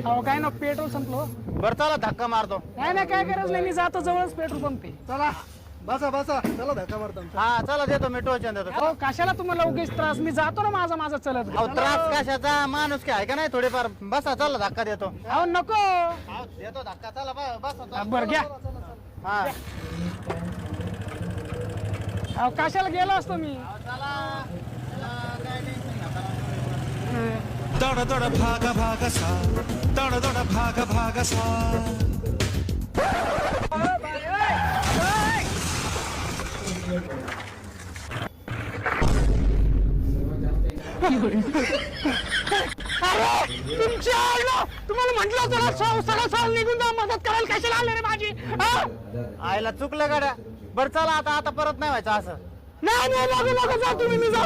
अहो काय ना पेट्रोल संपलो. बरं चला धक्का मारतो. नाही नाही काय गरज नाही, मी जातो जवळच पेट्रोल पंप आहे. चला बसा बसा, चला धक्का मारता. हा चला देतो मी टोचन देतो. अहो कशाला तुम्हाला उगीच त्रास, मी जातो ना माझा चलत. अहो त्रास कशाचा, माणूस काय का नाही थोडेफार. बसा चला धक्का देतो. अहो नको. देतो धक्का चला बसा. बरं घ्या. हा अहो कशाला गेलो असतो मी. दौड़ दौड़ भाग भाग सा, दौड़ दौड़ भाग भाग सा. तुमच्या आईला तुम्हाला म्हटलं होतं सगळं साल निघून जा, मदत करायला कशाला आले रे माझी. आईला चुकलं गाड्या. बरं चला आता परत नाही व्हायचं असं. नाही नाही, मागं जा तुम्ही, मी जातो.